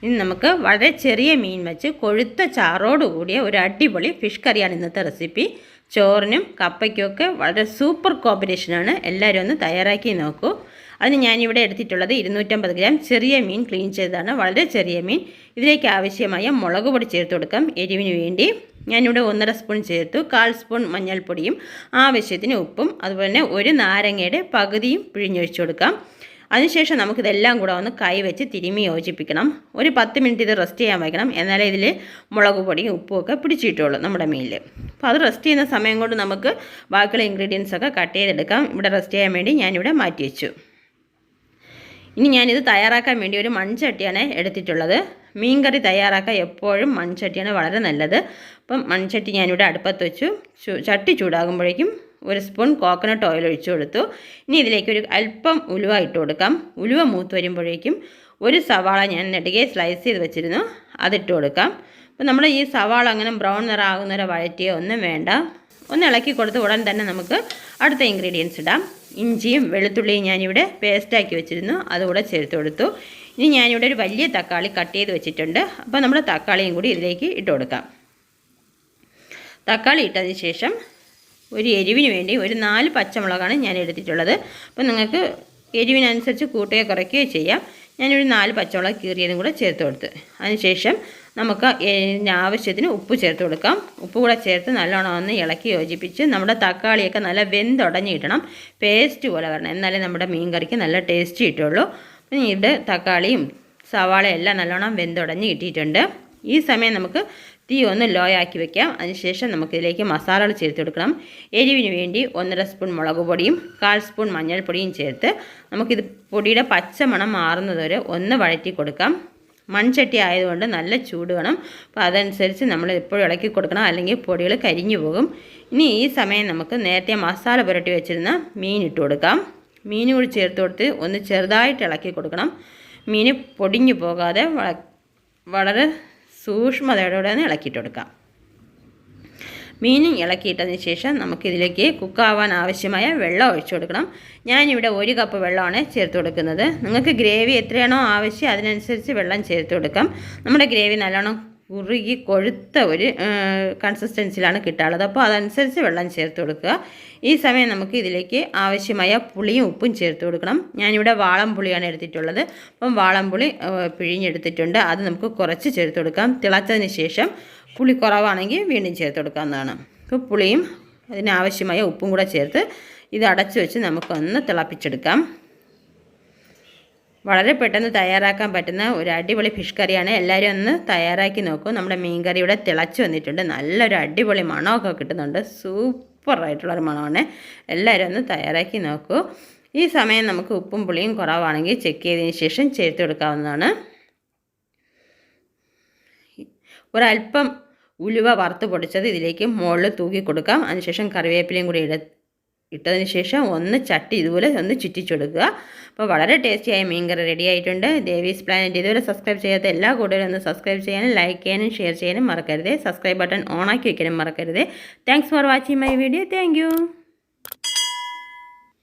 ഇനി നമുക്ക് വളരെ ചെറിയ മീൻ വെച്ച് കൊഴുത്ത ചാറോട് കൂടിയ ഒരു അടിപൊളി ഫിഷ് കറിയാണ് ഇന്നത്തെ റെസിപ്പി. ചോറിനും കപ്പയ്ക്കുമൊക്കെ വളരെ സൂപ്പർ കോമ്പിനേഷനാണ്. എല്ലാവരും ഒന്ന് തയ്യാറാക്കി നോക്കൂ. അതിന് ഞാനിവിടെ എടുത്തിട്ടുള്ളത് 250 ഗ്രാം ചെറിയ മീൻ ക്ലീൻ ചെയ്തതാണ്, വളരെ ചെറിയ മീൻ. ഇതിലേക്ക് ആവശ്യമായ മുളക് പൊടി ചേർത്ത് കൊടുക്കാം. എരിവിന് വേണ്ടി ഞാനിവിടെ 1.5 സ്പൂൺ ചേർത്തു. 1/4 സ്പൂൺ മഞ്ഞൾപ്പൊടിയും ആവശ്യത്തിന് ഉപ്പും അതുപോലെ ഒരു നാരങ്ങയുടെ പകുതിയും പിഴിഞ്ഞൊഴിച്ചു കൊടുക്കാം. അതിനുശേഷം നമുക്കിതെല്ലാം കൂടെ ഒന്ന് കൈ വെച്ച് തിരുമ്മി യോജിപ്പിക്കണം. ഒരു 10 മിനിറ്റ് ഇത് റെസ്റ്റ് ചെയ്യാൻ വയ്ക്കണം. എന്നാലേ ഇതിൽ മുളക് പൊടിയും ഉപ്പും ഒക്കെ പിടിച്ചിട്ടുള്ളൂ നമ്മുടെ മീനിൽ. അപ്പോൾ അത് റെസ്റ്റ് ചെയ്യുന്ന സമയം കൊണ്ട് നമുക്ക് ബാക്കിയുള്ള ഇൻഗ്രീഡിയൻസ് ഒക്കെ കട്ട് ചെയ്തെടുക്കാം. ഇവിടെ റെസ്റ്റ് ചെയ്യാൻ വേണ്ടി ഞാനിവിടെ മാറ്റി വെച്ചു. ഇനി ഞാനിത് തയ്യാറാക്കാൻ വേണ്ടി ഒരു മൺചട്ടിയാണ് എടുത്തിട്ടുള്ളത്. മീൻ കറി തയ്യാറാക്കാൻ എപ്പോഴും മൺചട്ടിയാണ് വളരെ നല്ലത്. അപ്പം മൺചട്ടി ഞാനിവിടെ അടുപ്പത്ത് വെച്ചു. ചട്ടി ചൂടാകുമ്പോഴേക്കും 1 സ്പൂൺ കോക്കനട്ട് ഓയിൽ ഒഴിച്ചു കൊടുത്തു. ഇനി ഇതിലേക്ക് ഒരു അല്പം ഉലുവ ഇട്ട് കൊടുക്കാം. ഉലുവ മൂത്ത് വരുമ്പോഴേക്കും ഒരു സവാള ഞാൻ നെടുകെ സ്ലൈസ് ചെയ്ത് വെച്ചിരുന്നു, അതിട്ട് കൊടുക്കാം. അപ്പോൾ നമ്മൾ ഈ സവാള അങ്ങനെ ബ്രൗൺ നിറം ആകുന്നവരെ വഴറ്റിയോ ഒന്നും വേണ്ട. ഒന്ന് ഇളക്കി കൊടുത്ത് ഉടൻ തന്നെ നമുക്ക് അടുത്ത ഇൻഗ്രീഡിയൻസ് ഇടാം. ഇഞ്ചിയും വെളുത്തുള്ളിയും ഞാനിവിടെ പേസ്റ്റാക്കി വെച്ചിരുന്നു, അതുകൂടെ ചേർത്ത് കൊടുത്തു. ഇനി ഞാനിവിടെ ഒരു വലിയ തക്കാളി കട്ട് ചെയ്ത് വെച്ചിട്ടുണ്ട്. അപ്പോൾ നമ്മൾ തക്കാളിയും കൂടി ഇതിലേക്ക് ഇട്ട് കൊടുക്കാം. തക്കാളി ഇട്ടതിന് ശേഷം ഒരു എരിവിന് വേണ്ടി ഒരു 4 പച്ചമുളകാണ് ഞാൻ എടുത്തിട്ടുള്ളത്. അപ്പോൾ നിങ്ങൾക്ക് എരിവിനനുസരിച്ച് കൂട്ടുകയോ കുറയ്ക്കുകയോ ചെയ്യാം. ഞാനൊരു 4 പച്ചമുളക് കീറിയതും കൂടെ ചേർത്ത് കൊടുത്ത് അതിനുശേഷം നമുക്ക് ആവശ്യത്തിന് ഉപ്പ് ചേർത്ത് കൊടുക്കാം. ഉപ്പ് കൂടെ ചേർത്ത് നല്ലോണം ഒന്ന് ഇളക്കി യോജിപ്പിച്ച് നമ്മുടെ തക്കാളിയൊക്കെ നല്ല വെന്തുടഞ്ഞിടണം, പേസ്റ്റ് പോലെ വരണം. എന്നാലേ നമ്മുടെ മീൻ കറിക്ക് നല്ല ടേസ്റ്റ് കിട്ടുള്ളൂ. പിന്നെ ഇവിടെ തക്കാളിയും സവാളയും എല്ലാം നല്ലോണം വെന്തുടഞ്ഞ് കിട്ടിയിട്ടുണ്ട്. ഈ സമയം നമുക്ക് തീ ഒന്ന് ലോ ആക്കി വെക്കാം. അതിനുശേഷം നമുക്കിതിലേക്ക് മസാലകൾ ചേർത്ത് കൊടുക്കണം. എരിവിന് വേണ്ടി 1.5 സ്പൂൺ മുളക് പൊടിയും 1/4 സ്പൂൺ മഞ്ഞൾപ്പൊടിയും ചേർത്ത് നമുക്കിത് പൊടിയുടെ പച്ചമണം മാറുന്നതുവരെ ഒന്ന് വഴറ്റി കൊടുക്കാം. മൺചട്ടി ആയതുകൊണ്ട് നല്ല ചൂട് വേണം. അപ്പോൾ അതനുസരിച്ച് നമ്മൾ എപ്പോഴും ഇളക്കി കൊടുക്കണം, അല്ലെങ്കിൽ പൊടികൾ കരിഞ്ഞു പോകും. ഇനി ഈ സമയം നമുക്ക് നേരത്തെ മസാല പുരട്ടി വെച്ചിരുന്ന മീൻ ഇട്ട് കൊടുക്കാം. മീൻ കൂടി ചേർത്ത് കൊടുത്ത് ഒന്ന് ചെറുതായിട്ട് ഇളക്കി കൊടുക്കണം. മീൻ പൊടിഞ്ഞു പോകാതെ വളരെ സൂക്ഷ്മതയോടെ ഇളക്കിയിട്ട് കൊടുക്കാം. മീനും ഇളക്കിയിട്ടതിന് ശേഷം നമുക്കിതിലേക്ക് കുക്കാവാൻ ആവശ്യമായ വെള്ളം ഒഴിച്ചു കൊടുക്കണം. ഞാനിവിടെ 1 കപ്പ് വെള്ളമാണ് ചേർത്ത് കൊടുക്കുന്നത്. നിങ്ങൾക്ക് ഗ്രേവി എത്രയാണോ ആവശ്യം അതിനനുസരിച്ച് വെള്ളം ചേർത്ത് കൊടുക്കാം. നമ്മുടെ ഗ്രേവി നല്ലോണം കുറുകി കൊഴുത്ത ഒരു കൺസിസ്റ്റൻസിലാണ് കിട്ടാനുള്ളത്. അപ്പോൾ അതനുസരിച്ച് വെള്ളം ചേർത്ത് കൊടുക്കുക. ഈ സമയം നമുക്ക് ഇതിലേക്ക് ആവശ്യമായ പുളിയും ഉപ്പും ചേർത്ത് കൊടുക്കണം. ഞാനിവിടെ വാളംപുളിയാണ് എടുത്തിട്ടുള്ളത്. അപ്പം വാളംപുളി പിഴിഞ്ഞെടുത്തിട്ടുണ്ട്, അത് നമുക്ക് കുറച്ച് ചേർത്ത് കൊടുക്കാം. തിളച്ചതിന് ശേഷം പുളി കുറവാണെങ്കിൽ വീണ്ടും ചേർത്ത് കൊടുക്കാവുന്നതാണ്. അപ്പോൾ പുളിയും അതിനാവശ്യമായ ഉപ്പും കൂടെ ചേർത്ത് ഇത് അടച്ചു വെച്ച് നമുക്കൊന്ന് തിളപ്പിച്ചെടുക്കാം. വളരെ പെട്ടെന്ന് തയ്യാറാക്കാൻ പറ്റുന്ന ഒരു അടിപൊളി ഫിഷ് കറിയാണ്. എല്ലാവരും ഒന്ന് തയ്യാറാക്കി നോക്കൂ. നമ്മുടെ മീൻ കറി ഇവിടെ തിളച്ച് വന്നിട്ടുണ്ട്. നല്ലൊരു അടിപൊളി മണമൊക്കെ കിട്ടുന്നുണ്ട്. സൂപ്പറായിട്ടുള്ളൊരു മണമാണ്. എല്ലാവരും ഒന്ന് തയ്യാറാക്കി നോക്കൂ. ഈ സമയം നമുക്ക് ഉപ്പും പുളിയും കുറവാണെങ്കിൽ ചെക്ക് ചെയ്തതിന് ശേഷം ചേർത്ത് കൊടുക്കാവുന്നതാണ്. ഒരല്പം ഉലുവ വറുത്ത് പൊടിച്ചത് ഇതിലേക്ക് മുകളിൽ തൂക്കി കൊടുക്കാം. അതിനുശേഷം കറിവേപ്പിലയും കൂടി ഇട്ടതിന് ശേഷം ഒന്ന് ചട്ടി ഇതുപോലെ ഒന്ന് ചുറ്റിച്ചെടുക്കുക. അപ്പോൾ വളരെ ടേസ്റ്റിയായ മീൻ കറി റെഡി ആയിട്ടുണ്ട്. ദേവീസ് പ്ലാനറ്റ് ഇതുവരെ സബ്സ്ക്രൈബ് ചെയ്യാത്ത എല്ലാ കൂട്ടുകാരും ഒന്ന് സബ്സ്ക്രൈബ് ചെയ്യാനും ലൈക്ക് ചെയ്യാനും ഷെയർ ചെയ്യാനും മറക്കരുത്. സബ്സ്ക്രൈബ് ബട്ടൺ ഓൺ ആക്കി വയ്ക്കാനും മറക്കരുത്. Thanks for watching my video. Thank you.